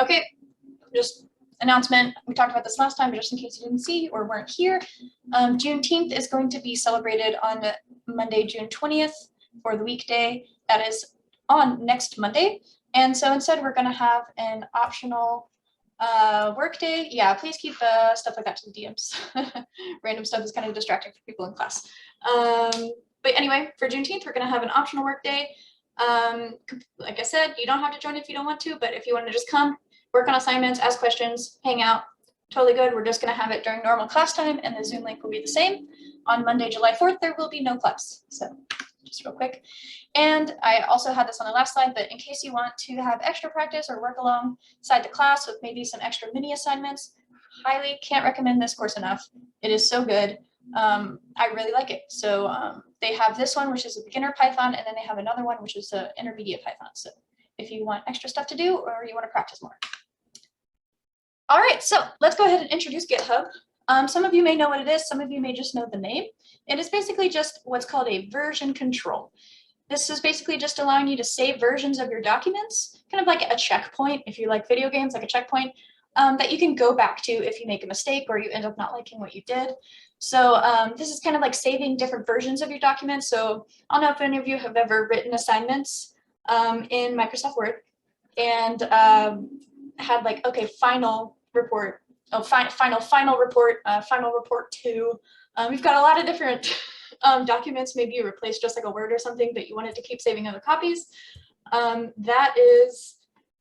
Okay, just announcement. We talked about this last time, but just in case you didn't see or weren't here, Juneteenth is going to be celebrated on Monday, June 20th for the weekday. That is on next Monday. And so instead, we're going to have an optional work day. Yeah, please keep stuff like that to the DMs. Random stuff is kind of distracting for people in class. But anyway, for Juneteenth, we're going to have an optional work day. Like I said, you don't have to join if you don't want to, but if you want to just come, work on assignments, ask questions, hang out, totally good. We're just going to have it during normal class time, and the Zoom link will be the same. On Monday, July 4th, there will be no class. So just real quick. And I also had this on the last slide, but in case you want to have extra practice or work alongside the class with maybe some extra mini assignments, highly can't recommend this course enough. It is so good. I really like it. So they have this one, which is a beginner Python, and then they have another one, which is an intermediate Python. So if you want extra stuff to do or you want to practice more. All right, so let's go ahead and introduce GitHub. Some of you may know what it is. Some of you may just know the name. It is basically just what's called a version control. This is basically just allowing you to save versions of your documents, kind of like a checkpoint, if you like video games, like a checkpoint, that you can go back to if you make a mistake or you end up not liking what you did. So this is kind of like saving different versions of your documents. So I don't know if any of you have ever written assignments in Microsoft Word and had like, okay, final report, final report, final report 2. We've got a lot of different documents. Maybe you replaced just like a Word or something, but you wanted to keep saving other copies. That is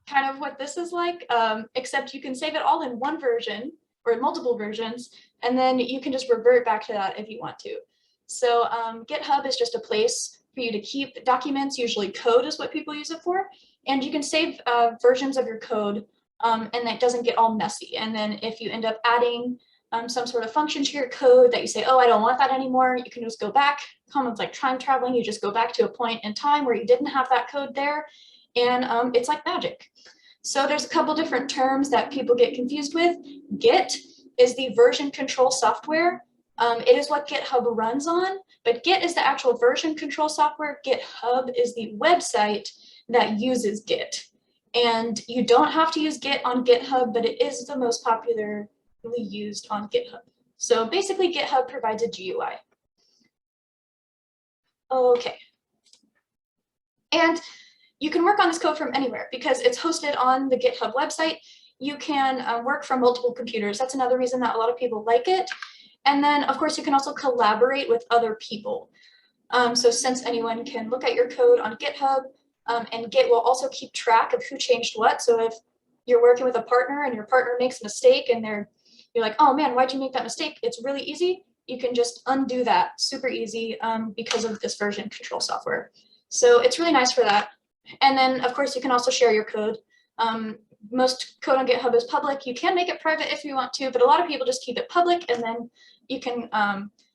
kind of what this is like, except you can save it all in one version or multiple versions, and then you can just revert back to that if you want to. So GitHub is just a place for you to keep documents. Usually code is what people use it for, and you can save versions of your code, and that doesn't get all messy. And then if you end up adding some sort of function to your code that you say, oh, I don't want that anymore, you can just go back. Kind of like time traveling, you just go back to a point in time where you didn't have that code there, and it's like magic. So there's a couple different terms that people get confused with. Git is the version control software. It is what GitHub runs on, but Git is the actual version control software. GitHub is the website that uses Git. And you don't have to use Git on GitHub, but it is the most popularly used on GitHub. So basically GitHub provides a GUI. Okay. And you can work on this code from anywhere because it's hosted on the GitHub website. You can work from multiple computers. That's another reason that a lot of people like it. And then, of course, you can also collaborate with other people. So since anyone can look at your code on GitHub, and Git will also keep track of who changed what. So if you're working with a partner and your partner makes a mistake and you're like, oh man, why'd you make that mistake? It's really easy. You can just undo that super easy because of this version control software. So it's really nice for that. And then, of course, you can also share your code. Most code on GitHub is public. You can make it private if you want to, but a lot of people just keep it public, and then you can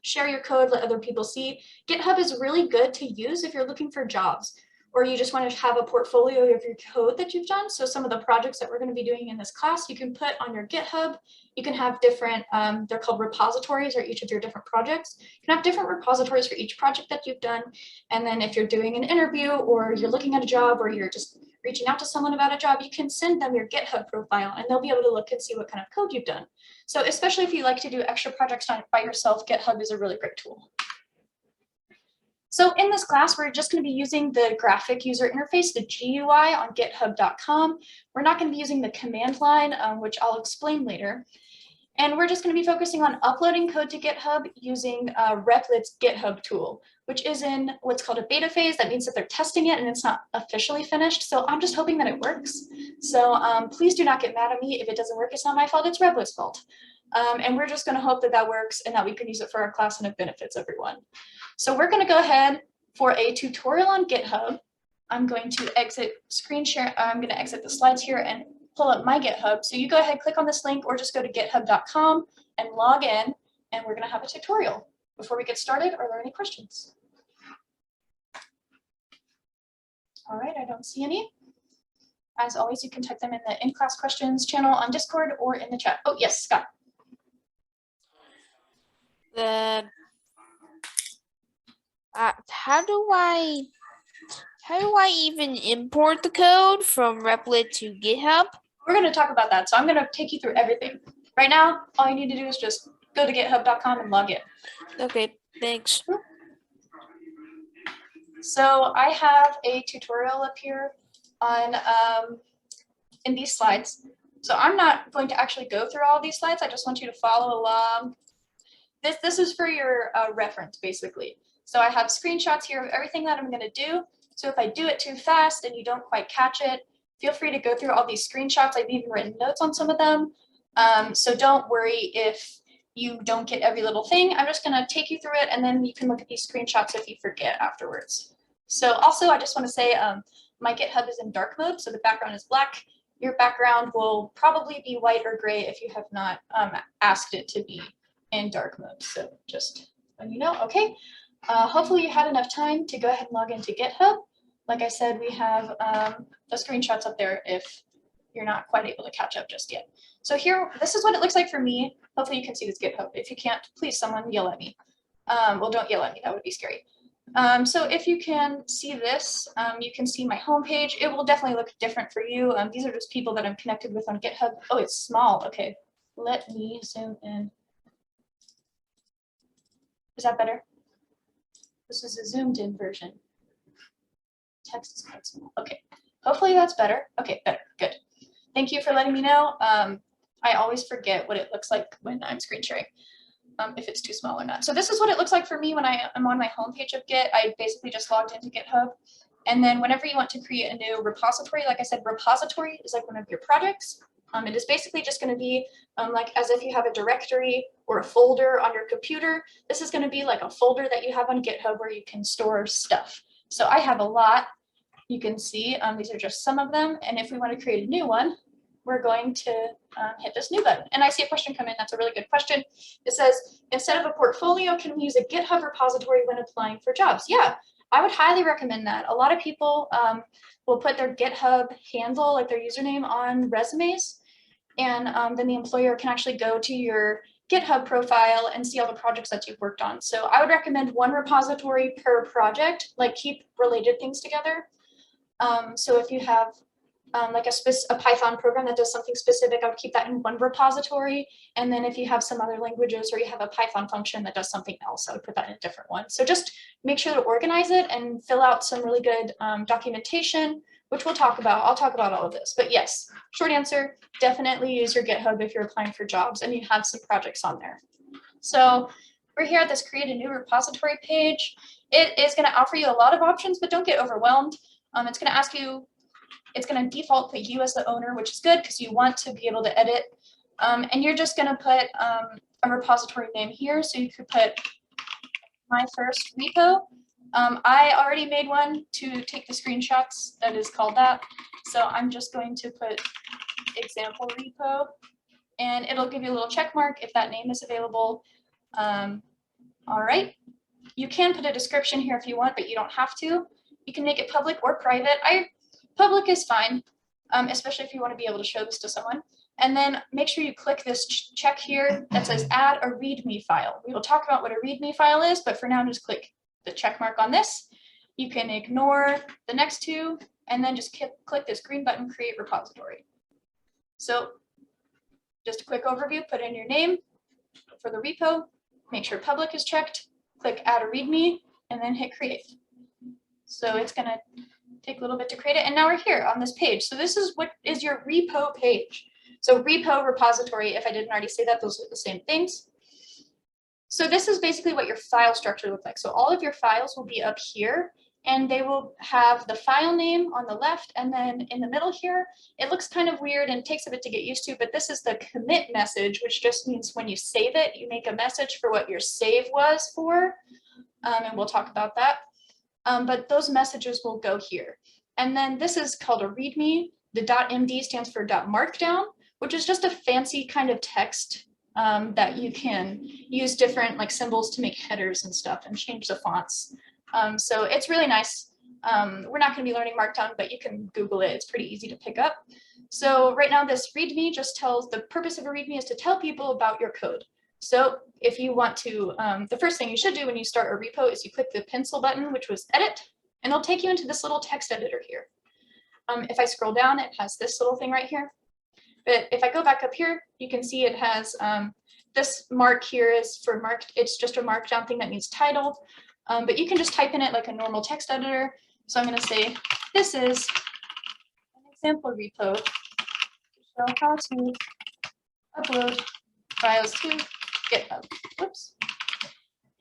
share your code, let other people see. GitHub is really good to use if you're looking for jobs, or you just want to have a portfolio of your code that you've done. So some of the projects that we're going to be doing in this class, you can put on your GitHub. You can have different, they're called repositories, or each of your different projects. You can have different repositories for each project that you've done. And then if you're doing an interview, or you're looking at a job, or you're just reaching out to someone about a job, you can send them your GitHub profile, and they'll be able to look and see what kind of code you've done. So especially if you like to do extra projects by yourself, GitHub is a really great tool. So in this class, we're just going to be using the graphic user interface, the GUI on github.com. We're not going to be using the command line, which I'll explain later. And we're just going to be focusing on uploading code to GitHub using Replit's GitHub tool, which is in what's called a beta phase. That means that they're testing it and it's not officially finished. So I'm just hoping that it works. So please do not get mad at me if it doesn't work. It's not my fault, it's Replit's fault. And we're just going to hope that that works and that we can use it for our class and it benefits everyone. So we're going to go ahead for a tutorial on GitHub. I'm going to exit screen share. I'm going to exit the slides here and pull up my GitHub. So you go ahead, click on this link, or just go to github.com and log in, and we're going to have a tutorial. Before we get started, are there any questions? All right, I don't see any. As always, you can type them in the in-class questions channel on Discord or in the chat. Oh, yes, Scott. How do I even import the code from Replit to GitHub? we're going to talk about that. So I'm going to take you through everything. Right now, all you need to do is just go to github.com and log in. Okay, thanks. So I have a tutorial up here on in these slides. So I'm not going to actually go through all these slides. I just want you to follow along. This is for your reference, basically. So I have screenshots here of everything that I'm going to do. So if I do it too fast and you don't quite catch it, feel free to go through all these screenshots. I've even written notes on some of them. So don't worry if you don't get every little thing. I'm just going to take you through it, and then you can look at these screenshots if you forget afterwards. So also, I just want to say my GitHub is in dark mode, so the background is black. Your background will probably be white or gray if you have not asked it to be in dark mode. So just letting you know, okay. Hopefully you had enough time to go ahead and log into GitHub. Like I said, we have the screenshots up there if you're not quite able to catch up just yet. So here, this is what it looks like for me. Hopefully you can see this GitHub. If you can't, please someone yell at me. Well, don't yell at me, that would be scary. So if you can see this, you can see my homepage. It will definitely look different for you. These are just people that I'm connected with on GitHub. Oh, it's small. Okay, let me zoom in. Is that better? This is a zoomed in version. Text is quite small. Okay, hopefully that's better. Okay, better, good. Thank you for letting me know. I always forget what it looks like when I'm screen sharing, if it's too small or not. So this is what it looks like for me when I am on my homepage of Git. I basically just logged into GitHub. And then whenever you want to create a new repository, like I said, repository is like one of your projects. It is basically just going to be like as if you have a directory or a folder on your computer. This is going to be like a folder that you have on GitHub where you can store stuff. So I have a lot. You can see these are just some of them. And if we want to create a new one, we're going to hit this new button. And I see a question come in. That's a really good question. It says, instead of a portfolio, can we use a GitHub repository when applying for jobs? Yeah, I would highly recommend that. A lot of people will put their GitHub handle, like their username, on resumes. And then the employer can actually go to your GitHub profile and see all the projects that you've worked on. So I would recommend one repository per project, like keep related things together. So if you have like a Python program that does something specific, I would keep that in one repository. And then if you have some other languages or you have a Python function that does something else, I would put that in a different one. So just make sure to organize it and fill out some really good documentation, which we'll talk about. I'll talk about all of this. But yes, short answer, definitely use your GitHub if you're applying for jobs and you have some projects on there. So we're here at this create a new repository page. It is going to offer you a lot of options, but don't get overwhelmed. It's going to ask you, it's going to default put you as the owner, which is good because you want to be able to edit. And you're just going to put a repository name here. So you could put my first repo. I already made one to take the screenshots that is called that. So I'm just going to put example repo, and it'll give you a little check mark if that name is available. All right. You can put a description here if you want, but you don't have to. You can make it public or private. Public is fine, especially if you want to be able to show this to someone. And then make sure you click this check here that says add a README file. We will talk about what a README file is, but for now, just click the check mark on this. You can ignore the next two, and then just click this green button, create repository. So just a quick overview, put in your name for the repo, make sure public is checked, click add a README, and then hit create. So it's going to take a little bit to create it. And now we're here on this page. So this is what is your repo page. So repo, repository, if I didn't already say that, those are the same things. So this is basically what your file structure looks like. So all of your files will be up here, and they will have the file name on the left, and then in the middle here, it looks kind of weird and takes a bit to get used to, but this is the commit message, which just means when you save it, you make a message for what your save was for, and we'll talk about that. But those messages will go here. And then this is called a README. The .md stands for .markdown, which is just a fancy kind of text that you can use different like symbols to make headers and stuff and change the fonts. So it's really nice. We're not going to be learning Markdown, but you can Google it. It's pretty easy to pick up. So right now this README just tells, the purpose of a README is to tell people about your code. So if you want to, the first thing you should do when you start a repo is you click the pencil button, which was edit, and it'll take you into this little text editor here. If I scroll down, it has this little thing right here. But if I go back up here, you can see it has this mark here is for marked. It's just a markdown thing that means titled. But you can just type in it like a normal text editor. So I'm going to say, this is an example repo to show how to upload files to GitHub. Whoops.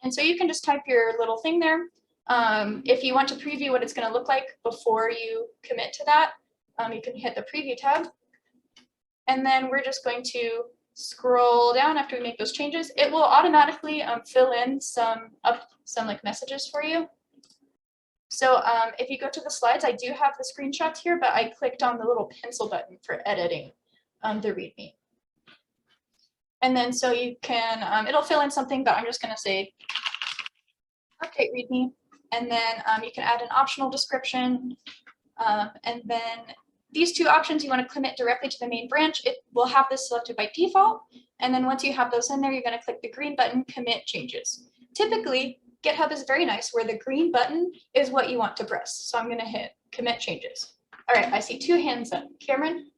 And so you can just type your little thing there. If you want to preview what it's going to look like before you commit to that, you can hit the preview tab. And then we're just going to scroll down after we make those changes. It will automatically fill in some like messages for you. So if you go to the slides, I do have the screenshots here, but I clicked on the little pencil button for editing the README. And then so you can, it'll fill in something, but I'm just going to say update README. And then you can add an optional description. And then these two options, you want to commit directly to the main branch. It will have this selected by default. And then once you have those in there, you're going to click the green button, commit changes. Typically, GitHub is very nice where the green button is what you want to press. So I'm going to hit commit changes. All right, I see 2 hands up. Cameron?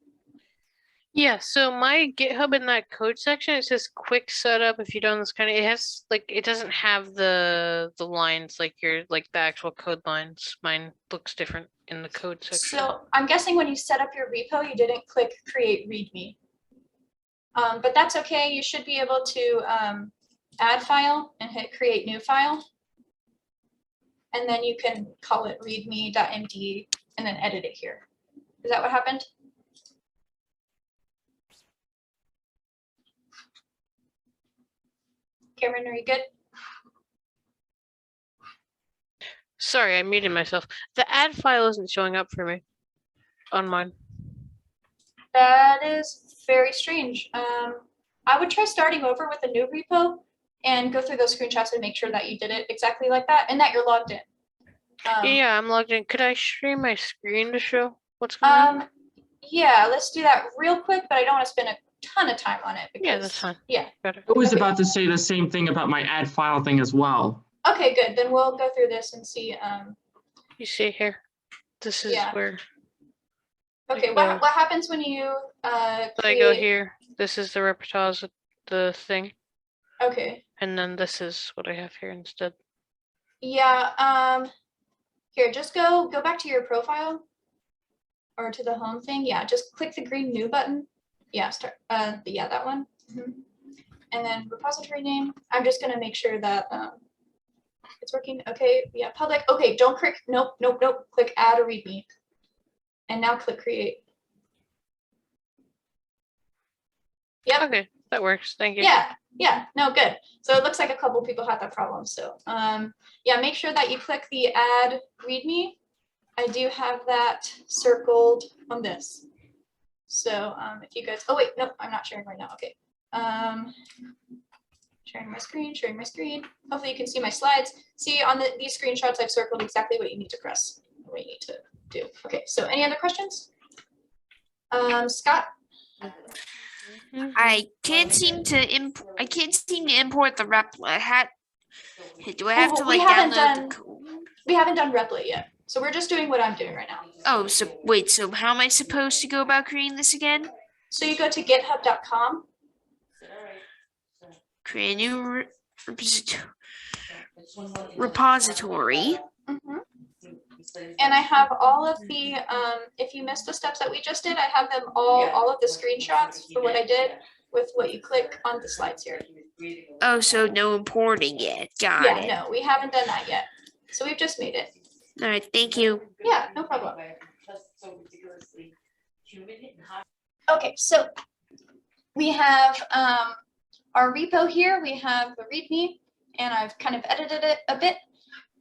Yeah, so my GitHub in that code section, it says quick setup if you don't this kind of, it has like, it doesn't have the lines like your, like the actual code lines. Mine looks different in the code section. So I'm guessing when you set up your repo, you didn't click create README. But that's okay. You should be able to add file and hit create new file. And then you can call it readme.md and then edit it here. Is that what happened? Cameron, are you good? Sorry, I muted myself. The add file isn't showing up for me on mine. That is very strange. I would try starting over with a new repo and go through those screenshots and make sure that you did it exactly like that and that you're logged in. Yeah, I'm logged in. Could I share my screen to show what's going on? Yeah, let's do that real quick, but I don't want to spend a ton of time on it because Yeah, that's fine. Yeah. Better. I was about to say the same thing about my add file thing as well. Okay, good. Then we'll go through this and see. You see here, this is where. Okay, what happens when you I go here. This is the repertoires of the thing. Okay. And then this is what I have here instead. Yeah. Here, just go back to your profile or to the home thing. Yeah, just click the green new button. Yeah, start. Yeah, that one. And then repository name. I'm just gonna make sure that it's working. Okay. Yeah, public. Okay, don't click. Nope. Click add or README. And now click create. Yep. Okay, that works. Thank you. Yeah, no, good. So it looks like a couple people had that problem. So yeah, make sure that you click the add README. I do have that circled on this. So if you guys, oh wait, nope, I'm not sharing right now. Okay. Sharing my screen. Hopefully you can see my slides. See on these screenshots, I've circled exactly what you need to press, what you need to do. Okay, so any other questions? Scott? I can't seem to import the replit. Do I have to like download the code? We haven't done replit yet. So we're just doing what I'm doing right now. Oh, so wait, so how am I supposed to go about creating this again? So you go to github.com. Create a new repository. And I have all of the, if you missed the steps that we just did, I have them all of the screenshots for what I did with what you click on the slides here. Oh, so no importing yet. Got it. Yeah, no, we haven't done that yet. So we've just made it. All right, thank you. Yeah, no problem. Okay, so we have our repo here. We have the README, and I've kind of edited it a bit.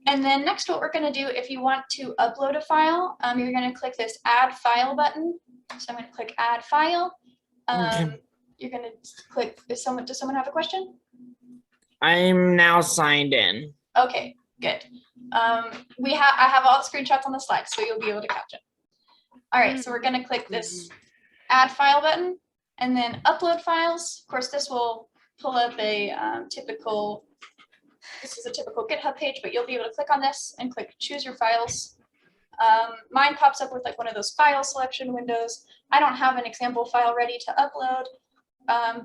And then next, what we're going to do, if you want to upload a file, you're going to click this add file button. So I'm going to click add file. You're going to click, does someone have a question? I'm now signed in. Okay, good. I have all the screenshots on the slide, so you'll be able to catch it. All right, so we're going to click this add file button and then upload files. Of course, this will pull up a this is a typical GitHub page, but you'll be able to click on this and click choose your files. Mine pops up with like one of those file selection windows. I don't have an example file ready to upload,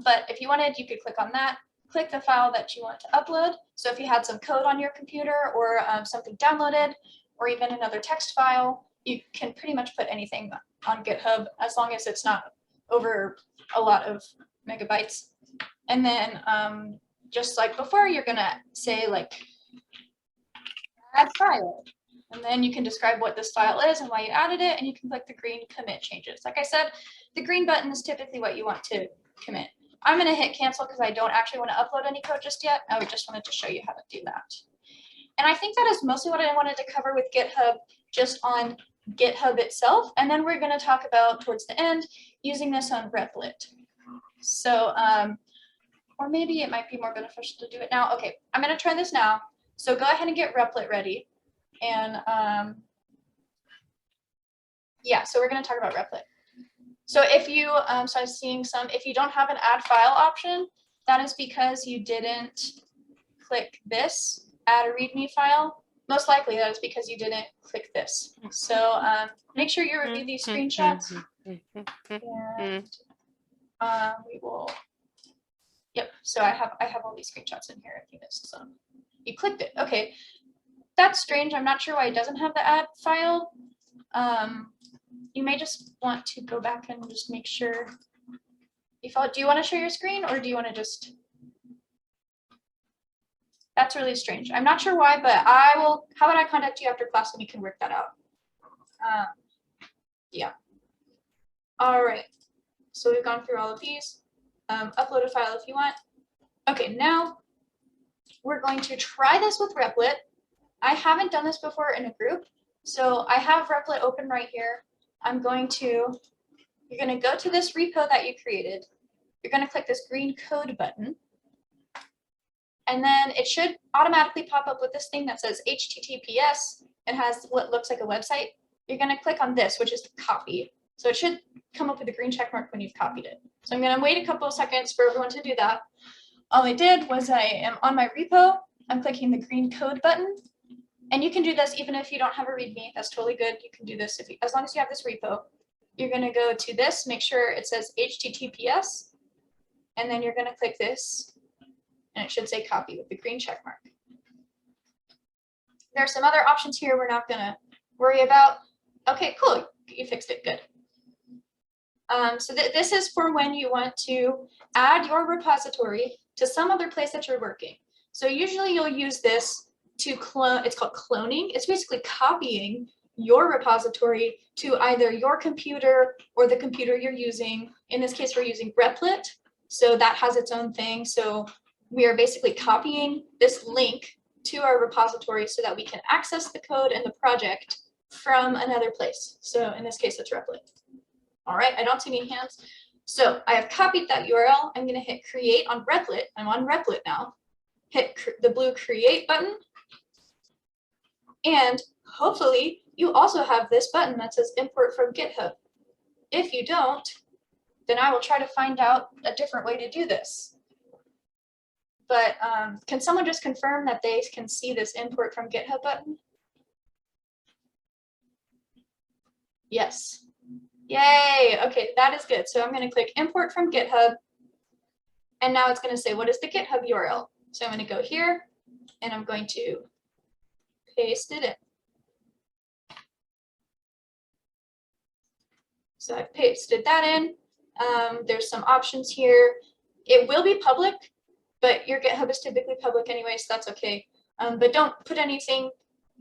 but if you wanted, you could click on that, click the file that you want to upload. So if you had some code on your computer or something downloaded, or even another text file, you can pretty much put anything on GitHub as long as it's not over a lot of megabytes. And then just like before, you're gonna say like add file. And then you can describe what this file is and why you added it, and you can click the green commit changes. Like I said, the green button is typically what you want to commit. I'm gonna hit cancel because I don't actually want to upload any code just yet. I just wanted to show you how to do that. And I think that is mostly what I wanted to cover with GitHub, just on GitHub itself. And then we're gonna talk about towards the end, using this on Replit. So, or maybe it might be more beneficial to do it now. Okay, I'm gonna try this now. So go ahead and get Replit ready. And yeah, so we're going to talk about Replit. So if you, so I was seeing some, if you don't have an add file option, that is because you didn't click this, add a README file. Most likely that is because you didn't click this. So make sure you review these screenshots. And we will, yep, so I have all these screenshots in here if you missed some. You clicked it, okay. That's strange. I'm not sure why it doesn't have the add file. You may just want to go back and just make sure. Do you want to share your screen, or do you want to just? That's really strange. I'm not sure why, but I will. How about I contact you after class and we can work that out? Yeah. All right. So we've gone through all of these. Upload a file if you want. Okay, now we're going to try this with Replit. I haven't done this before in a group, so I have Replit open right here. You're going to go to this repo that you created. You're going to click this green code button, and then it should automatically pop up with this thing that says HTTPS. It has what looks like a website. You're going to click on this, which is to copy. So it should come up with a green check mark when you've copied it. So I'm going to wait a couple of seconds for everyone to do that. All I did was I am on my repo. I'm clicking the green code button. And you can do this even if you don't have a README. That's totally good. You can do this as long as you have this repo. You're going to go to this, make sure it says HTTPS, and then you're going to click this, and it should say copy with the green check mark. There are some other options here we're not going to worry about. Okay, cool. You fixed it. Good. So this is for when you want to add your repository to some other place that you're working. So usually you'll use this to clone. It's called cloning. It's basically copying your repository to either your computer or the computer you're using. In this case, we're using Replit, so that has its own thing. So we are basically copying this link to our repository so that we can access the code and the project from another place. So in this case, it's Replit. All right, I don't see any hands. So I have copied that URL. I'm going to hit create on Replit. I'm on Replit now. Hit the blue create button. And hopefully you also have this button that says import from GitHub. If you don't, then I will try to find out a different way to do this. But can someone just confirm that they can see this import from GitHub button? Yes. Yay. Okay, that is good. So I'm going to click import from GitHub. And now it's going to say, what is the GitHub URL? So I'm going to go here and I'm going to paste it in. So I've pasted that in. There's some options here. It will be public, but your GitHub is typically public anyway, so that's okay. But don't put anything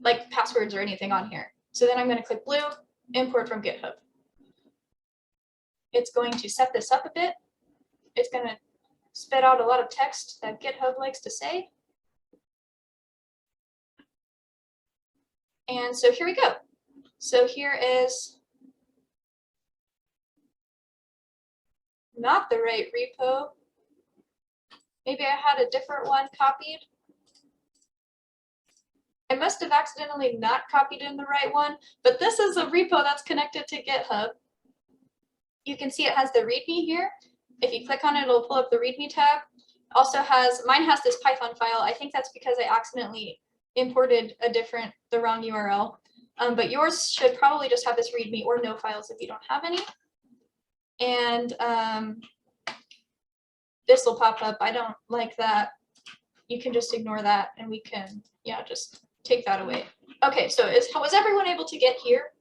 like passwords or anything on here. So then I'm going to click blue, import from GitHub. It's going to set this up a bit. It's going to spit out a lot of text that GitHub likes to say. And so here we go. So here is not the right repo. Maybe I had a different one copied. I must have accidentally not copied in the right one, but this is a repo that's connected to GitHub. You can see it has the README here. If you click on it, it'll pull up the README tab. Also mine has this Python file. I think that's because I accidentally imported the wrong URL. But yours should probably just have this README or no files if you don't have any. And this will pop up. I don't like that. You can just ignore that and we can, yeah, just take that away. Okay, so was everyone able to get here?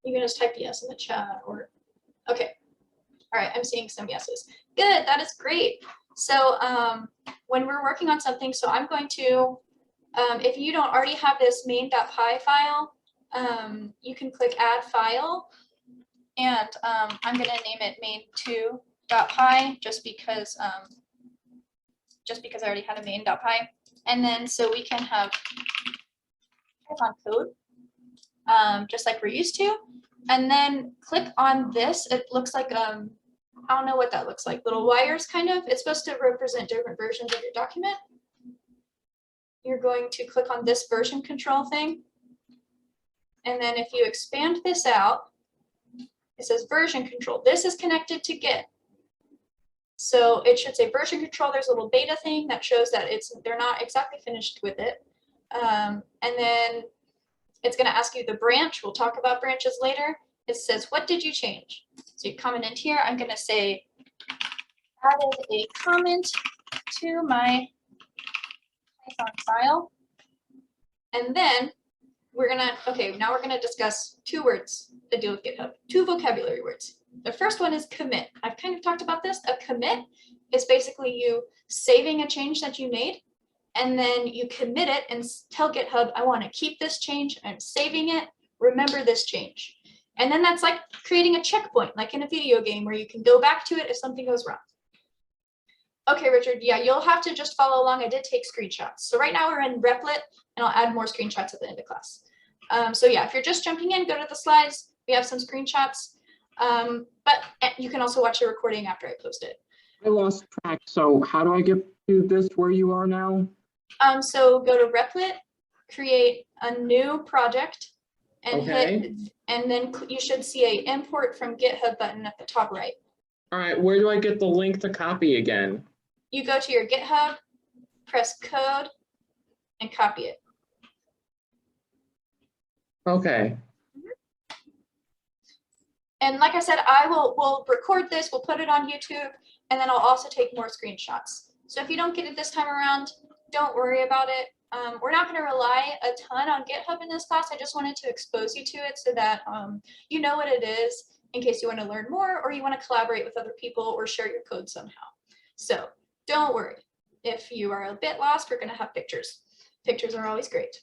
You can just type yes in the chat or, okay. All right, I'm seeing some yeses. Good, that is great. So when we're working on something, so I'm going to, if you don't already have this main.py file, you can click add file. And I'm gonna name it main2.py just because I already had a main.py. And then so we can have Python code, just like we're used to. And then click on this. It looks like, I don't know what that looks like, little wires kind of. It's supposed to represent different versions of your document. You're going to click on this version control thing. And then if you expand this out, it says version control. This is connected to Git. So it should say version control. There's a little beta thing that shows that they're not exactly finished with it. And then it's going to ask you the branch. We'll talk about branches later. It says, what did you change? So you comment in here. I'm going to say, added a comment to my Python file. And then we're going to, okay, now we're going to discuss 2 words that deal with GitHub, 2 vocabulary words. The first one is commit. I've kind of talked about this. A commit is basically you saving a change that you made, and then you commit it and tell GitHub, I want to keep this change. I'm saving it. Remember this change. And then that's like creating a checkpoint, like in a video game where you can go back to it if something goes wrong. Okay, Richard, yeah, you'll have to just follow along. I did take screenshots. So right now we're in Replit, and I'll add more screenshots at the end of class. So yeah, if you're just jumping in, go to the slides. We have some screenshots, but you can also watch the recording after I post it. I lost track. So how do I get to this where you are now? So go to Replit, create a new project, and hit, and then you should see a import from GitHub button at the top right. All right, where do I get the link to copy again? You go to your GitHub, press code, and copy it. Okay. And like I said, we'll record this, we'll put it on YouTube, and then I'll also take more screenshots. So if you don't get it this time around, don't worry about it. We're not going to rely a ton on GitHub in this class. I just wanted to expose you to it so that you know what it is in case you want to learn more or you want to collaborate with other people or share your code somehow. So don't worry. If you are a bit lost, we're going to have pictures. Pictures are always great.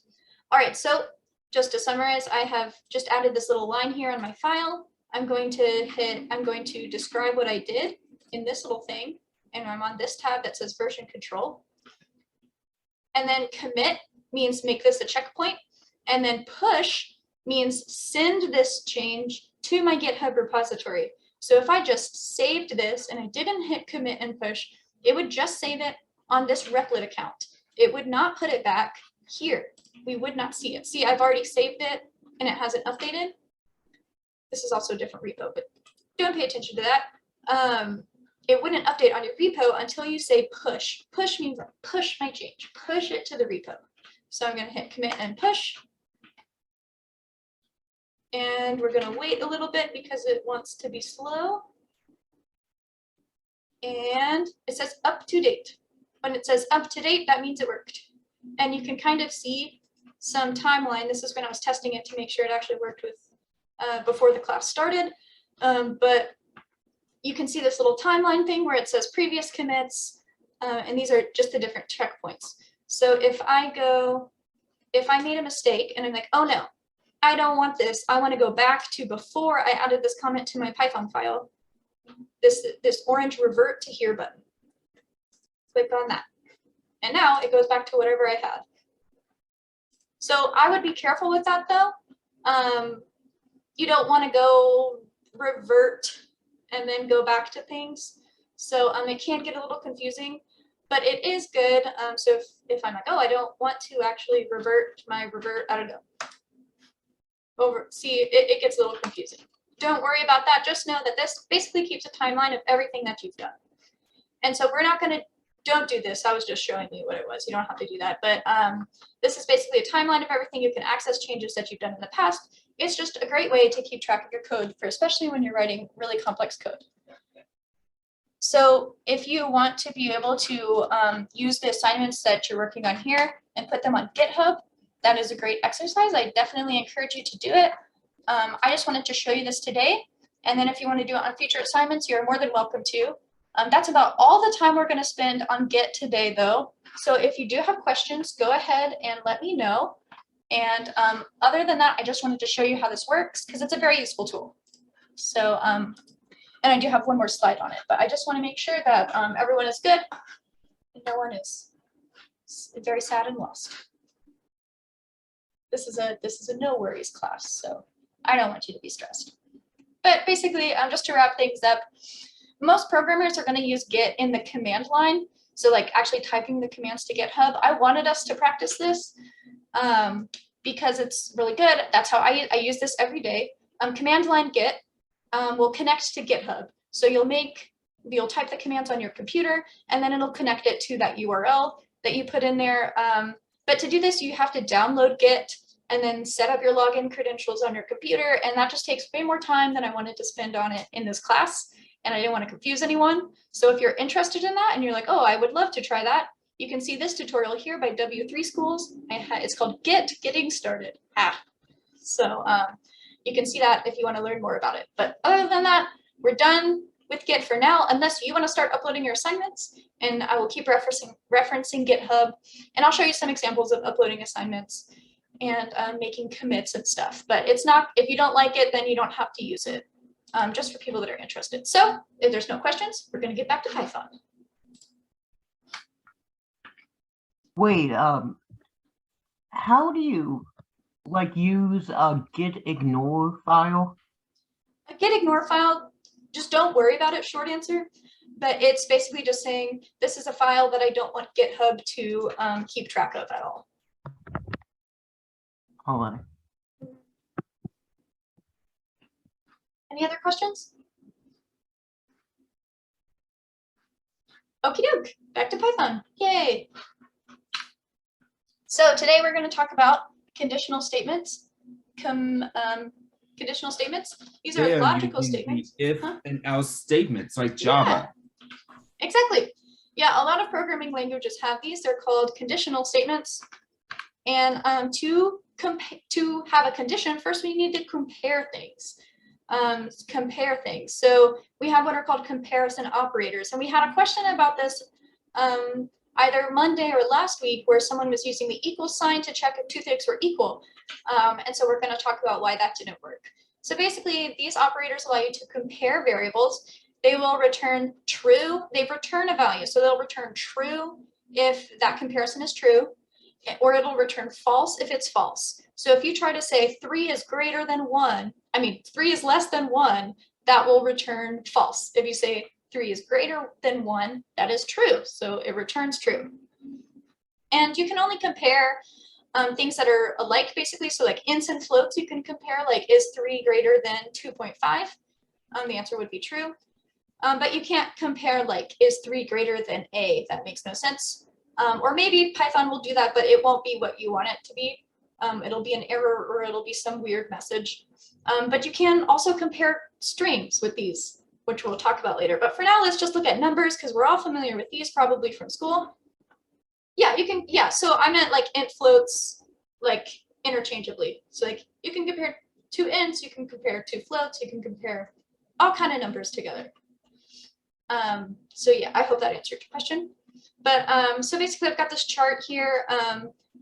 All right, so just to summarize, I have just added this little line here on my file. I'm going to describe what I did in this little thing, and I'm on this tab that says version control. And then commit means make this a checkpoint, and then push means send this change to my GitHub repository. So if I just saved this and I didn't hit commit and push, it would just save it on this Replit account. It would not put it back here. We would not see it. See, I've already saved it and it hasn't updated. This is also a different repo, but don't pay attention to that. It wouldn't update on your repo until you say push. Push means push my change, push it to the repo. So I'm going to hit commit and push. And we're going to wait a little bit because it wants to be slow. And it says up to date. When it says up to date, that means it worked. And you can kind of see some timeline. This is when I was testing it to make sure it actually worked with before the class started. But you can see this little timeline thing where it says previous commits, and these are just the different checkpoints. So if I made a mistake and I'm like, oh no, I don't want this. I want to go back to before I added this comment to my Python file. This orange revert to here button. Click on that. And now it goes back to whatever I had. So I would be careful with that though. You don't want to go revert and then go back to things. So it can get a little confusing, but it is good. So if I'm like, oh, I don't want to actually revert my revert, I don't know. See, it gets a little confusing. Don't worry about that. Just know that this basically keeps a timeline of everything that you've done. And so we're not going to don't do this. I was just showing you what it was. You don't have to do that. But this is basically a timeline of everything. You can access changes that you've done in the past. It's just a great way to keep track of your code, for especially when you're writing really complex code. So if you want to be able to use the assignments that you're working on here and put them on GitHub, that is a great exercise. I definitely encourage you to do it. I just wanted to show you this today. And then if you want to do it on future assignments, you're more than welcome to. That's about all the time we're going to spend on Git today, though. So if you do have questions, go ahead and let me know. And other than that, I just wanted to show you how this works because it's a very useful tool. So, and I do have one more slide on it, but I just want to make sure that everyone is good and no one is very sad and lost. This is a no worries class, so I don't want you to be stressed. But basically, just to wrap things up, most programmers are going to use Git in the command line. So like actually typing the commands to GitHub. I wanted us to practice this because it's really good. That's how I use this every day. Command line Git will connect to GitHub. So you'll type the commands on your computer and then it'll connect it to that URL that you put in there. But to do this, you have to download Git and then set up your login credentials on your computer. And that just takes way more time than I wanted to spend on it in this class. And I didn't want to confuse anyone. So if you're interested in that and you're like, oh, I would love to try that, you can see this tutorial here by W3 Schools. It's called Getting Started. So you can see that if you want to learn more about it. But other than that, we're done with Git for now, unless you want to start uploading your assignments. And I will keep referencing GitHub. And I'll show you some examples of uploading assignments and making commits and stuff. But it's not, if you don't like it, then you don't have to use it. Just for people that are interested. So if there's no questions, we're going to get back to Python. Wait, how do you use a git ignore file? A git ignore file, just don't worry about it, short answer. But it's basically just saying this is a file that I don't want GitHub to keep track of at all. Hold on. Any other questions? Okie doke, back to Python, yay. So today we're going to talk about conditional statements. Conditional statements, these are logical statements. If and else statements like Java. Yeah, exactly. Yeah, a lot of programming languages have these. They're called conditional statements. And to have a condition, first we need to compare things. So we have what are called comparison operators. And we had a question about this either Monday or last week where someone was using the equal sign to check if two things were equal. And so we're going to talk about why that didn't work. So basically, these operators allow you to compare variables. They will return true. They return a value. So they'll return true if that comparison is true, or it'll return false if it's false. So if you try to say 3 is greater than 1, 3 is less than 1, that will return false. If you say 3 is greater than 1, that is true. So it returns true. And you can only compare things that are alike, basically. So like ints and floats, you can compare, like, is 3 greater than 2.5? The answer would be true. But you can't compare, like, is 3 greater than a? That makes no sense. Or maybe Python will do that, but it won't be what you want it to be. It'll be an error or it'll be some weird message. But you can also compare strings with these, which we'll talk about later. But for now, let's just look at numbers because we're all familiar with these probably from school. Yeah, you can, yeah, so I meant like int floats, like interchangeably. So like you can compare 2 ints, you can compare 2 floats, you can compare all kind of numbers together. So yeah, I hope that answered your question. But so basically I've got this chart here.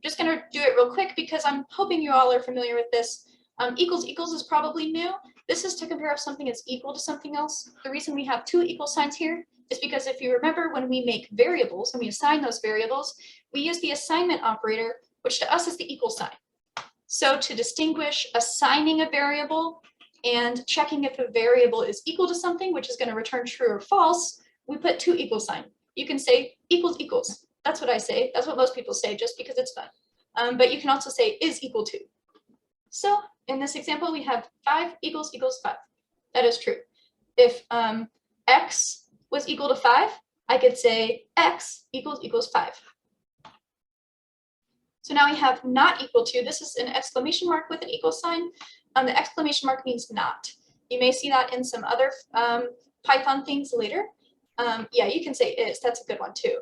Just gonna do it real quick because I'm hoping you all are familiar with this. Equals equals is probably new. This is to compare if something is equal to something else. The reason we have 2 equal signs here is because if you remember when we make variables and we assign those variables, we use the assignment operator, which to us is the equal sign. So to distinguish assigning a variable and checking if a variable is equal to something, which is going to return true or false, we put 2 equal sign. You can say equals equals. That's what I say. That's what most people say just because it's fun. But you can also say is equal to. So in this example, we have 5 equals 5. That is true. If x was equal to 5, I could say x equals 5. So now we have not equal to. This is an exclamation mark with an equal sign. The exclamation mark means not. You may see that in some other Python things later. Yeah, you can say is. That's a good one too.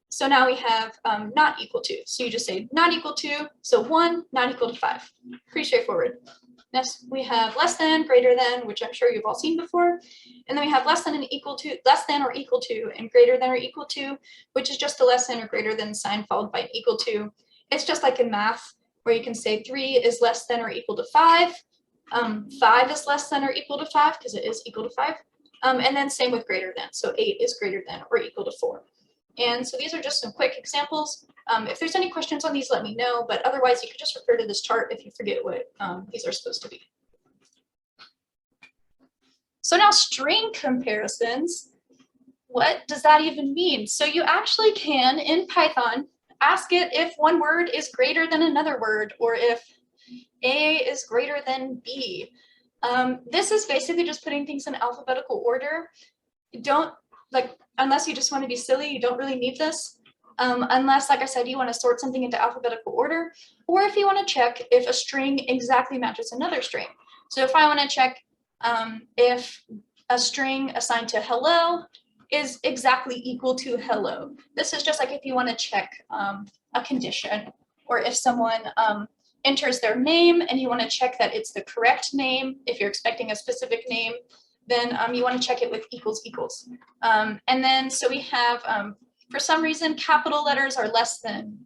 So now we have not equal to. So you just say not equal to. So 1 not equal to 5. Pretty straightforward. Next we have less than, greater than, which I'm sure you've all seen before. And then we have less than and equal to, less than or equal to, and greater than or equal to, which is just the less than or greater than sign followed by an equal to. It's just like in math, where you can say 3 is less than or equal to 5. 5 is less than or equal to 5 because it is equal to 5. And then same with greater than. So 8 is greater than or equal to 4. And so these are just some quick examples. If there's any questions on these, let me know. But otherwise, you could just refer to this chart if you forget what these are supposed to be. So now string comparisons. What does that even mean? So you actually can, in Python, ask it if one word is greater than another word, or if A is greater than B. This is basically just putting things in alphabetical order. Don't, like, unless you just want to be silly, you don't really need this. Unless, like I said, you want to sort something into alphabetical order, or if you want to check if a string exactly matches another string. So if I want to check if a string assigned to hello is exactly equal to hello. This is just like if you want to check a condition, or if someone enters their name and you want to check that it's the correct name. If you're expecting a specific name, then you want to check it with equals equals. And then so we have, for some reason, capital letters are less than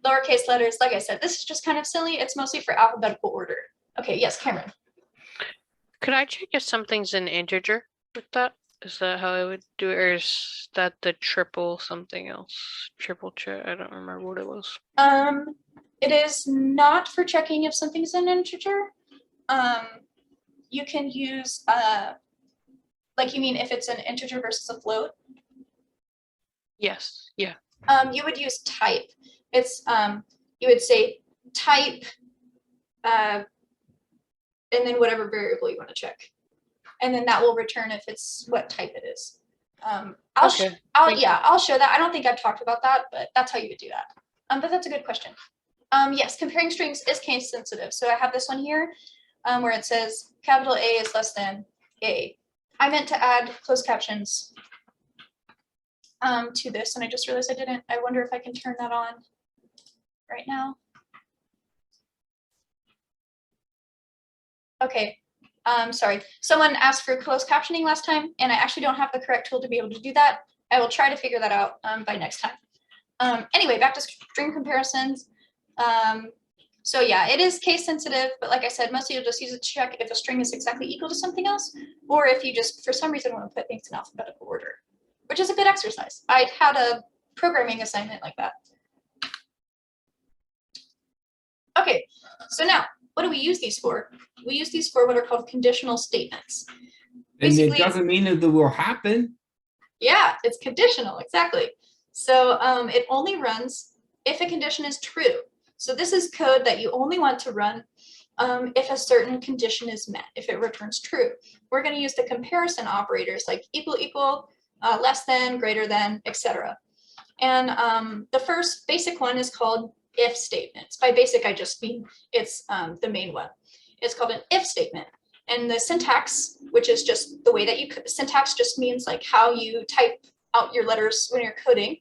lowercase letters. Like I said, this is just kind of silly. It's mostly for alphabetical order. Okay, yes, Cameron. Could I check if something's an integer with that? Is that how I would do it, or is that the triple something else? Triple check? I don't remember what it was. It is not for checking if something's an integer. You can use, like, you mean if it's an integer versus a float? Yes. Yeah. You would use type. It's you would say type, and then whatever variable you want to check, and then that will return if it's what type it is. I'll show that. I don't think I've talked about that, but that's how you would do that. But that's a good question. Yes, comparing strings is case sensitive. So I have this one here where it says capital A is less than A. I meant to add closed captions to this, and I just realized I didn't. I wonder if I can turn that on right now. Okay, sorry. Someone asked for closed captioning last time, and I actually don't have the correct tool to be able to do that. I will try to figure that out by next time. Anyway, back to string comparisons. So yeah, it is case sensitive, but like I said, mostly you'll just use it to check if a string is exactly equal to something else, or if you just, for some reason, want to put things in alphabetical order, which is a good exercise. I had a programming assignment like that. Okay, so now, what do we use these for? We use these for what are called conditional statements. And it doesn't mean that it will happen. Yeah, it's conditional, exactly. So it only runs if a condition is true. So this is code that you only want to run if a certain condition is met, if it returns true. We're going to use the comparison operators like equal, equal, less than, greater than, etc. And the first basic one is called if statements. By basic, I just mean it's the main one. It's called an if statement. And the syntax, which is just the way that you, syntax just means like how you type out your letters when you're coding.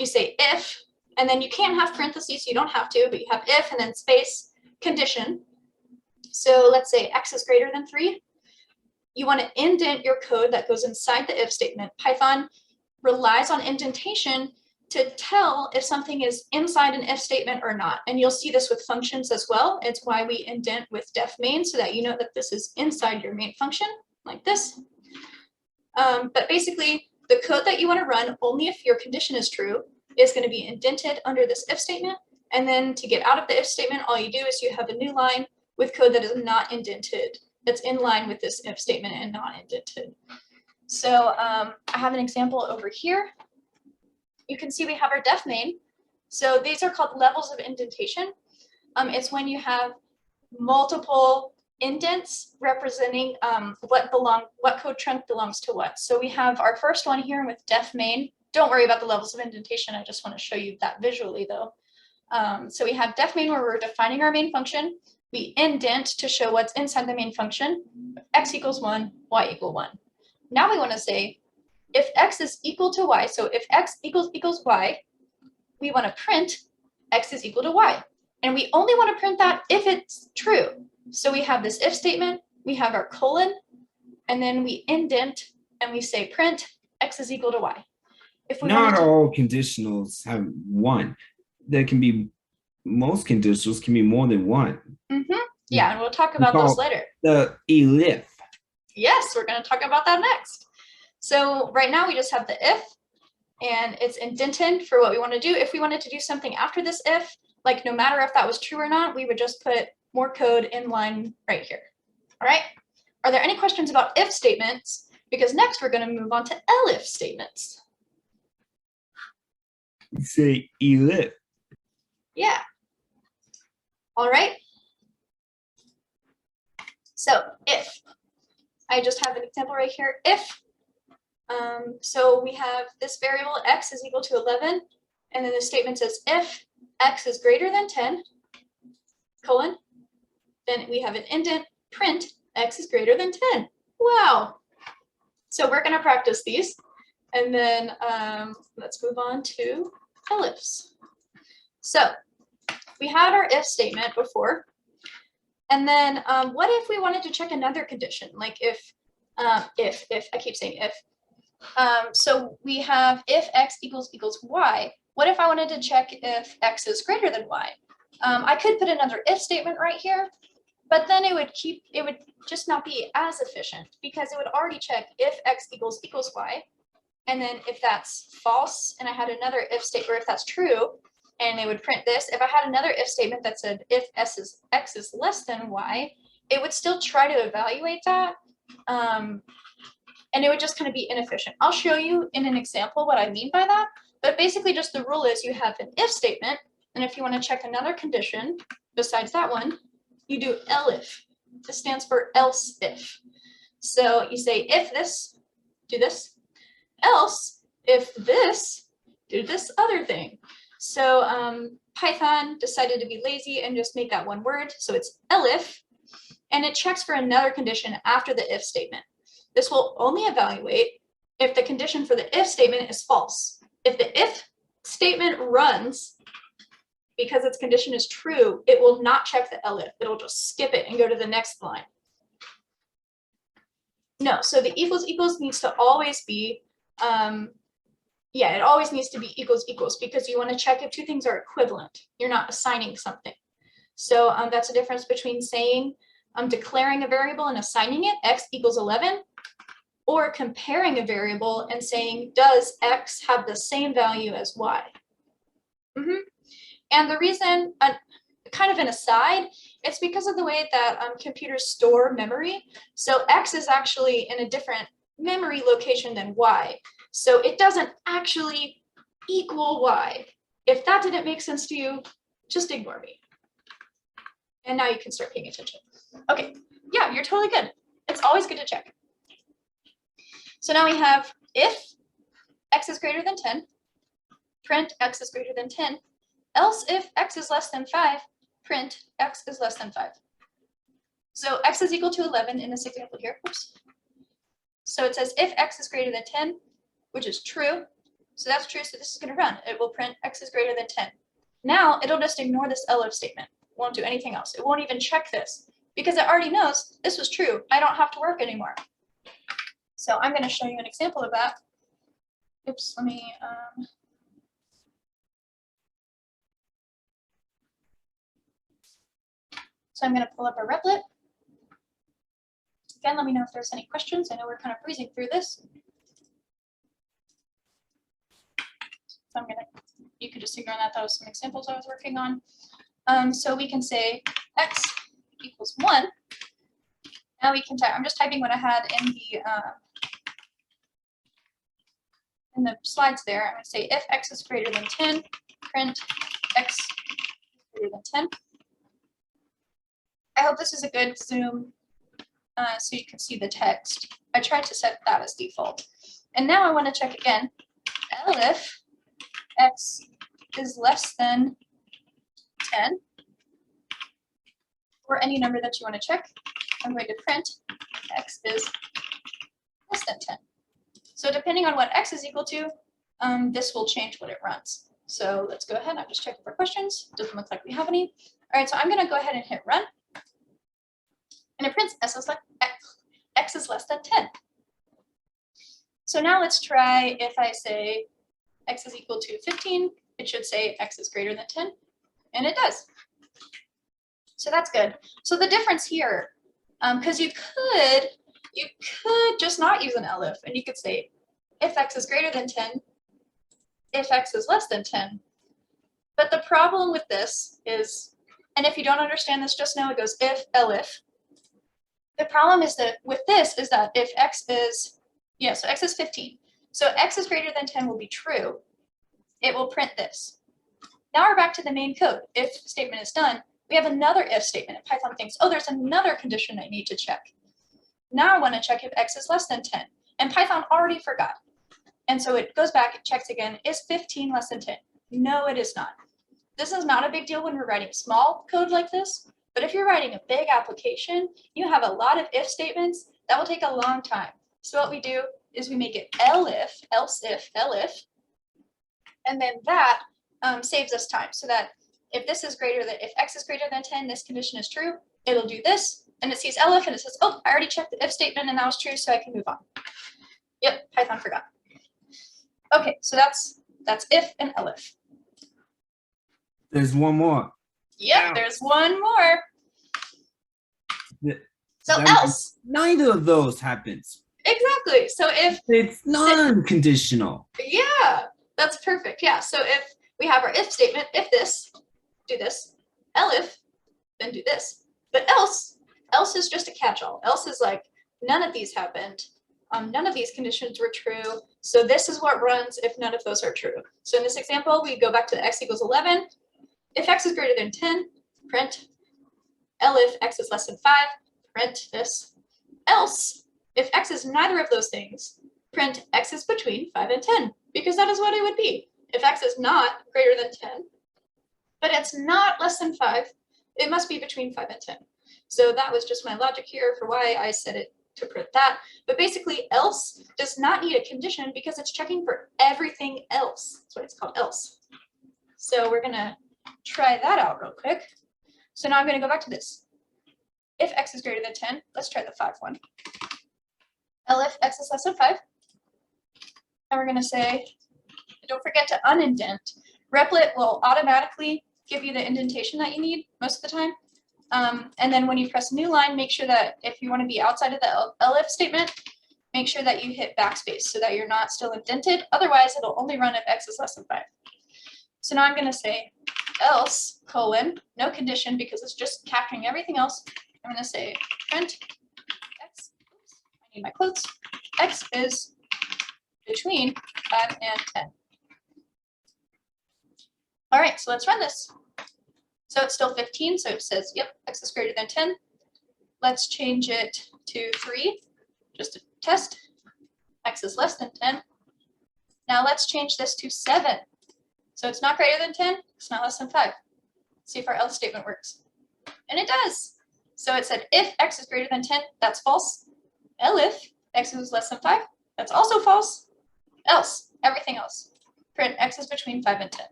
You say if, and then you can't have parentheses, you don't have to, but you have if and then space condition. So let's say x is greater than 3. You want to indent your code that goes inside the if statement. Python relies on indentation to tell if something is inside an if statement or not. And you'll see this with functions as well. It's why we indent with def main, so that you know that this is inside your main function, like this. But basically, the code that you want to run, only if your condition is true, is going to be indented under this if statement. And then to get out of the if statement, all you do is you have a new line with code that is not indented, that's in line with this if statement and not indented. So I have an example over here. You can see we have our def main. So these are called levels of indentation. It's when you have multiple indents representing what code chunk belongs to what. So we have our first one here with def main. Don't worry about the levels of indentation. I just want to show you that visually though. So we have def main where we're defining our main function. We indent to show what's inside the main function. X equals 1, y equal 1. Now we want to say if x is equal to y, so if x equals y, we want to print x is equal to y. And we only want to print that if it's true. So we have this if statement, we have our colon, and then we indent and we say print x is equal to y. If we Not wanted to, all conditionals have one. There can be, most conditionals can be more than one. yeah, and we'll talk about those later. The elif. Yes, we're going to talk about that next. So right now we just have the if, and it's indented for what we want to do. If we wanted to do something after this if, like no matter if that was true or not, we would just put more code in line right here. All right. Are there any questions about if statements? Because next we're going to move on to elif statements. Say elif. Yeah. All right. So if, I just have an example right here. If, so we have this variable x is equal to 11, and then the statement says if x is greater than 10, colon, then we have an indent, print x is greater than 10. Wow. So we're going to practice these, and then let's move on to elifs. So we had our if statement before, and then what if we wanted to check another condition, like if I keep saying if. So we have if x equals y. What if I wanted to check if x is greater than y? I could put another if statement right here, but then it would just not be as efficient because it would already check if x equals y. And then if that's false, and I had another if statement, or if that's true, and it would print this. If I had another if statement that said if x is less than y, it would still try to evaluate that. And it would just kind of be inefficient. I'll show you in an example what I mean by that. But basically just the rule is you have an if statement, and if you want to check another condition besides that one, you do elif. This stands for else if. So you say if this, do this, else if this, do this other thing. So Python decided to be lazy and just make that one word. So it's elif, and it checks for another condition after the if statement. This will only evaluate if the condition for the if statement is false. If the if statement runs because its condition is true, it will not check the elif. It'll just skip it and go to the next line. No, so the equals needs to always be, it always needs to be equals because you want to check if two things are equivalent. You're not assigning something. So that's the difference between saying I'm declaring a variable and assigning it x equals 11, or comparing a variable and saying, does x have the same value as y? And the reason, kind of an aside, it's because of the way that computers store memory. So x is actually in a different memory location than y. So it doesn't actually equal y. If that didn't make sense to you, just ignore me. And now you can start paying attention. Okay, yeah, you're totally good. It's always good to check. So now we have if x is greater than 10, print x is greater than 10, else if x is less than 5, print x is less than 5. So x is equal to 11 in this example here. Oops. So it says if x is greater than 10, which is true. So that's true, so this is going to run. It will print x is greater than 10. Now it'll just ignore this elif statement. It won't do anything else. It won't even check this because it already knows this was true. I don't have to work anymore. So I'm going to show you an example of that. Oops, let me, so I'm going to pull up a replit. Again, let me know if there's any questions. I know we're kind of breezing through this. So I'm going to, you could just ignore that. That was some examples I was working on. So we can say x equals 1. Now we can type, I'm just typing what I had in the slides there. I'm going to say if x is greater than 10, print x greater than 10. I hope this is a good zoom so you can see the text. I tried to set that as default. And now I want to check again. If x is less than 10, or any number that you want to check, I'm going to print x is less than 10. So depending on what x is equal to, this will change what it runs. So let's go ahead. I'm just checking for questions. Doesn't look like we have any. All right, so I'm going to go ahead and hit run. And it prints x is less than 10. So now let's try if I say x is equal to 15, it should say x is greater than 10, and it does. So that's good. So the difference here, because you could just not use an elif, and you could say if x is greater than 10, if x is less than 10. But the problem with this is, and if you don't understand this, just know it goes if, elif. The problem is that with this is that if x is, so x is 15. So x is greater than 10 will be true. It will print this. Now we're back to the main code. If statement is done, we have another if statement. And Python thinks, oh, there's another condition I need to check. Now I want to check if x is less than 10. And Python already forgot. And so it goes back, it checks again, is 15 less than 10? No, it is not. This is not a big deal when we're writing small code like this. But if you're writing a big application, you have a lot of if statements, that will take a long time. So what we do is we make it elif, else if, elif, and then that saves us time so that if this is greater than, if x is greater than 10, this condition is true, it'll do this, and it sees elif and it says, oh, I already checked the if statement and that was true, so I can move on. Yep, Python forgot. Okay, so that's if and elif. There's one more. Yep, there's one more. So That- else. Neither of those happens. Exactly. So if It's non-conditional. yeah, that's perfect. Yeah. So if we have our if statement, if this, do this, elif, then do this. But else is just a catch-all. Else is like none of these happened. None of these conditions were true. So this is what runs if none of those are true. So in this example, we go back to the x equals 11. If x is greater than 10, print elif x is less than 5, print this. Else, if x is neither of those things, print x is between 5 and 10, because that is what it would be. If x is not greater than 10, but it's not less than 5, it must be between 5 and 10. So that was just my logic here for why I set it to print that. But basically, else does not need a condition because it's checking for everything else. That's why it's called else. So we're going to try that out real quick. So now I'm going to go back to this. If x is greater than 10, let's try the 5 one. Elif x is less than 5. And we're going to say, don't forget to unindent. Replit will automatically give you the indentation that you need most of the time. And then when you press new line, make sure that if you want to be outside of the elif statement, make sure that you hit backspace so that you're not still indented. Otherwise, it'll only run if x is less than 5. So now I'm going to say else, no condition because it's just capturing everything else. I'm going to say print x, oops, I need my quotes, x is between 5 and 10. All right, so let's run this. So it's still 15, so it says, yep, x is greater than 10. Let's change it to 3, just to test. X is less than 10. Now let's change this to 7. So it's not greater than 10, it's not less than 5. See if our else statement works. And it does. So it said if x is greater than 10, that's false. Elif x is less than 5, that's also false. Else, everything else. Print x is between 5 and 10.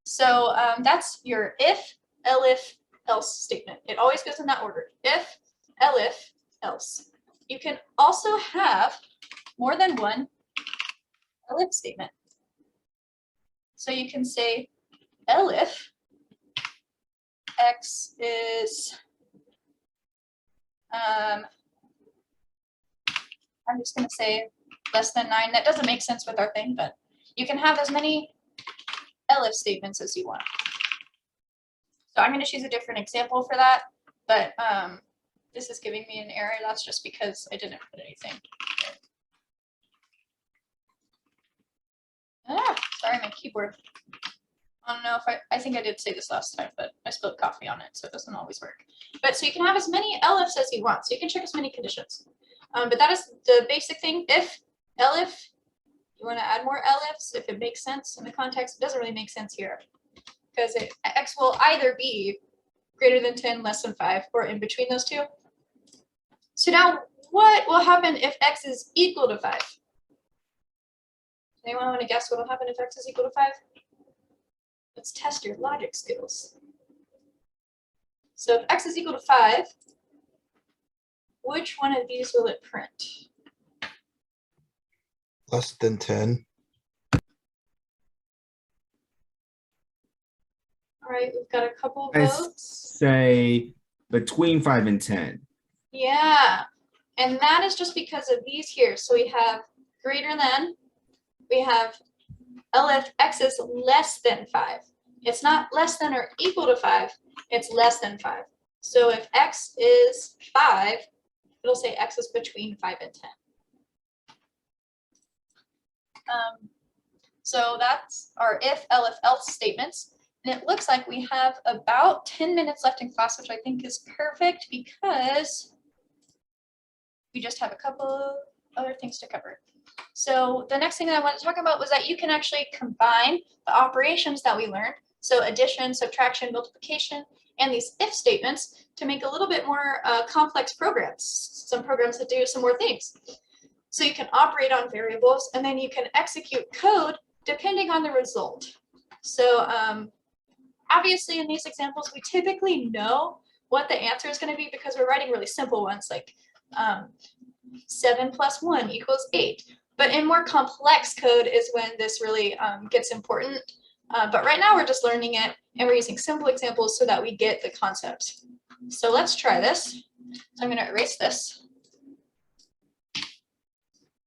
So that's your if, elif, else statement. It always goes in that order. If, elif, else. You can also have more than one elif statement. So you can say elif x is, I'm just going to say less than 9. That doesn't make sense with our thing, but you can have as many elif statements as you want. So I'm going to choose a different example for that, but this is giving me an error. That's just because I didn't put anything. Sorry, my keyboard. I don't know if I think I did say this last time, but I spilled coffee on it, so it doesn't always work. But so you can have as many elifs as you want. So you can check as many conditions. But that is the basic thing. If, elif, you want to add more elifs, if it makes sense in the context, it doesn't really make sense here. Because x will either be greater than 10, less than 5, or in between those two. So now what will happen if x is equal to 5? Anyone want to guess what will happen if x is equal to 5? Let's test your logic skills. So if x is equal to 5, which one of these will it print? Less than 10. All right, we've got a couple I votes. say between 5 and 10. Yeah, and that is just because of these here. So we have greater than, we have elif x is less than 5. It's not less than or equal to 5, it's less than 5. So if x is 5, it'll say x is between 5 and 10. So that's our if, elif, else statements. And it looks like we have about 10 minutes left in class, which I think is perfect because we just have a couple other things to cover. So the next thing that I want to talk about was that you can actually combine the operations that we learned, so addition, subtraction, multiplication, and these if statements to make a little bit more complex programs, some programs that do some more things. So you can operate on variables, and then you can execute code depending on the result. So obviously in these examples, we typically know what the answer is going to be because we're writing really simple ones like 7 plus 1 equals 8. But in more complex code is when this really gets important. But right now we're just learning it and we're using simple examples so that we get the concept. So let's try this. So I'm going to erase this.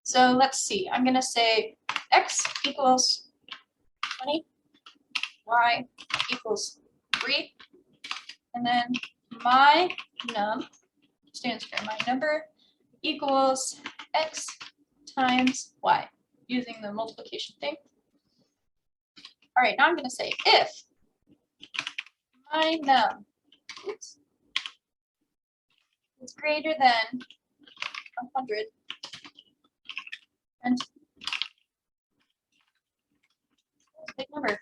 So let's see, I'm going to say x equals 20, y equals 3, and then my num stands for my number equals x times y using the multiplication thing. All right, now I'm going to say if my num is greater than 100 and big number.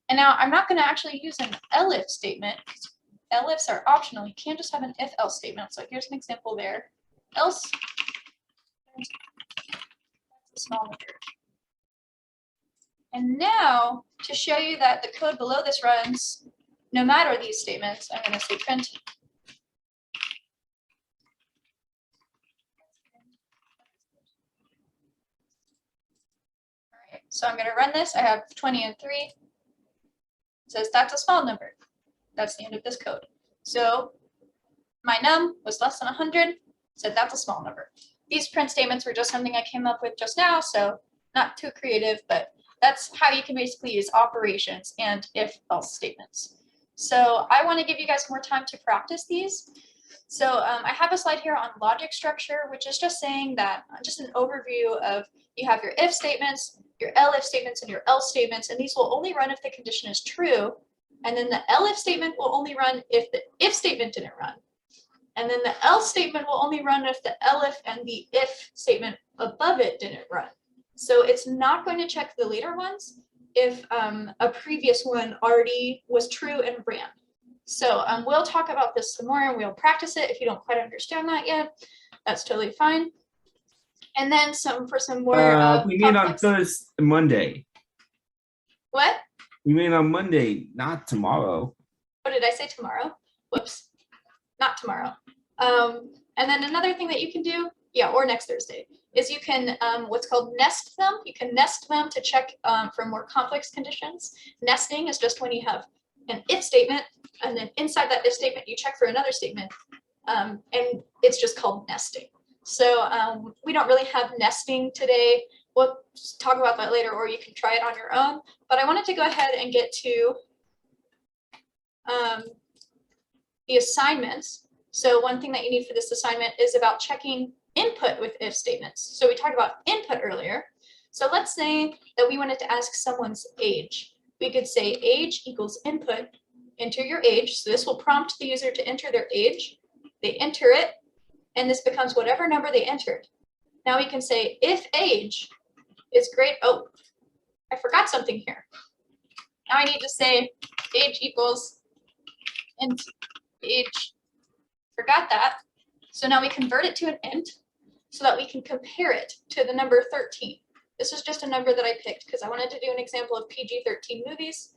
And now I'm not going to actually use an elif statement. Elifs are optional. You can't just have an if-else statement. So here's an example there. Else, that's a small number. And now to show you that the code below this runs no matter these statements, I'm going to say print. All right, so I'm going to run this. I have 20 and 3. It says that's a small number. That's the end of this code. So my num was less than 100, so that's a small number. These print statements were just something I came up with just now, so not too creative, but that's how you can basically use operations and if-else statements. So I want to give you guys more time to practice these. So I have a slide here on logic structure, which is just saying that, just an overview of, you have your if statements, your elif statements, and your else statements, and these will only run if the condition is true. And then the elif statement will only run if the if statement didn't run. And then the else statement will only run if the elif and the if statement above it didn't run. So it's not going to check the later ones if a previous one already was true and ran. So we'll talk about this some more and we'll practice it. If you don't quite understand that yet, that's totally fine. And then for some more we meet on Monday. What? We meet on Monday, not tomorrow. What did I say, tomorrow? Whoops, not tomorrow. And then another thing that you can do, yeah, or next Thursday, is you can what's called nest them. You can nest them to check for more complex conditions. Nesting is just when you have an if statement, and then inside that if statement, you check for another statement, and it's just called nesting. So we don't really have nesting today. We'll talk about that later, or you can try it on your own. But I wanted to go ahead and get to the assignments. So one thing that you need for this assignment is about checking input with if statements. So we talked about input earlier. So let's say that we wanted to ask someone's age. We could say age equals input, enter your age. So this will prompt the user to enter their age. They enter it, and this becomes whatever number they entered. Now we can say if age is great. Oh, I forgot something here. Now I need to say age equals int age. Forgot that. So now we convert it to an int so that we can compare it to the number 13. This is just a number that I picked because I wanted to do an example of PG-13 movies.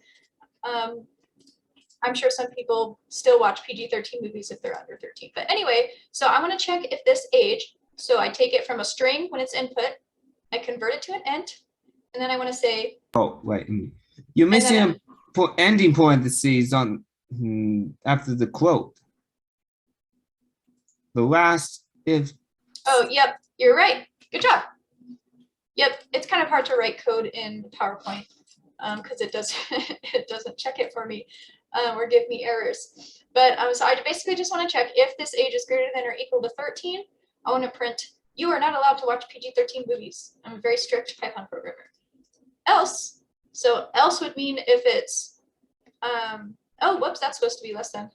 I'm sure some people still watch PG-13 movies if they're under 13. But anyway, so I want to check if this age, so I take it from a string when it's input, I convert it to an int, and then I want to say. Oh, wait. You're missing a ending parentheses on after the quote. The last if. Oh, yep, you're right. Good job. Yep, it's kind of hard to write code in PowerPoint because it doesn't check it for me or give me errors. But so I basically just want to check if this age is greater than or equal to 13. I want to print, you are not allowed to watch PG-13 movies. I'm a very strict Python programmer. Else, so else would mean if it's, oh, whoops, that's supposed to be less than.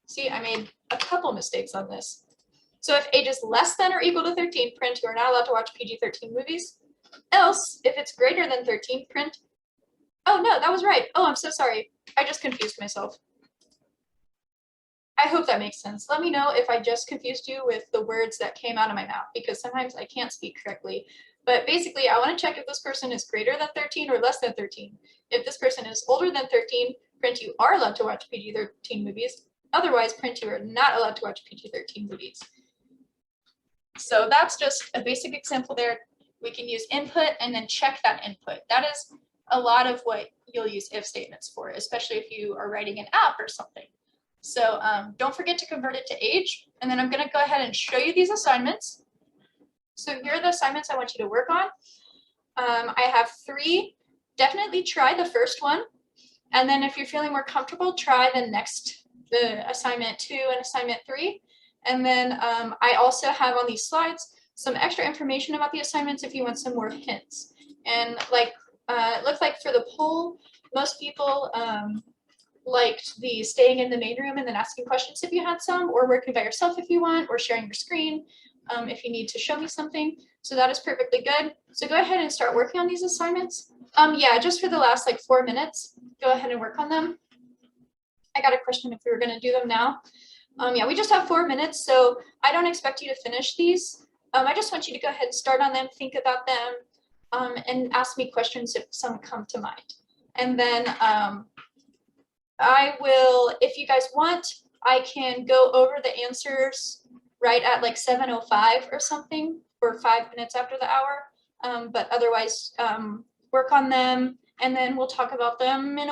See, I made a couple mistakes on this. So if age is less than or equal to 13, print you are not allowed to watch PG-13 movies. Else, if it's greater than 13, print, oh no, that was right. Oh, I'm so sorry. I just confused myself. I hope that makes sense. Let me know if I just confused you with the words that came out of my mouth, because sometimes I can't speak correctly. But basically, I want to check if this person is greater than 13 or less than 13. If this person is older than 13, print you are allowed to watch PG-13 movies. Otherwise, print you are not allowed to watch PG-13 movies. So that's just a basic example there. We can use input and then check that input. That is a lot of what you'll use if statements for, especially if you are writing an app or something. So don't forget to convert it to age. And then I'm going to go ahead and show you these assignments. So here are the assignments I want you to work on. I have 3. Definitely try the first one. And then if you're feeling more comfortable, try the assignment 2 and assignment 3. And then I also have on these slides some extra information about the assignments if you want some more hints. And like it looks like for the poll, most people liked the staying in the main room and then asking questions if you had some, or working by yourself if you want, or sharing your screen if you need to show me something. So that is perfectly good. So go ahead and start working on these assignments. Yeah, just for the last like 4 minutes, go ahead and work on them. I got a question if we were going to do them now. Yeah, we just have 4 minutes, so I don't expect you to finish these. I just want you to go ahead and start on them, think about them, and ask me questions if some come to mind. And then I will, if you guys want, I can go over the answers right at like 7:05 or something, or 5 minutes after the hour. But otherwise, work on them, and then we'll talk about them in a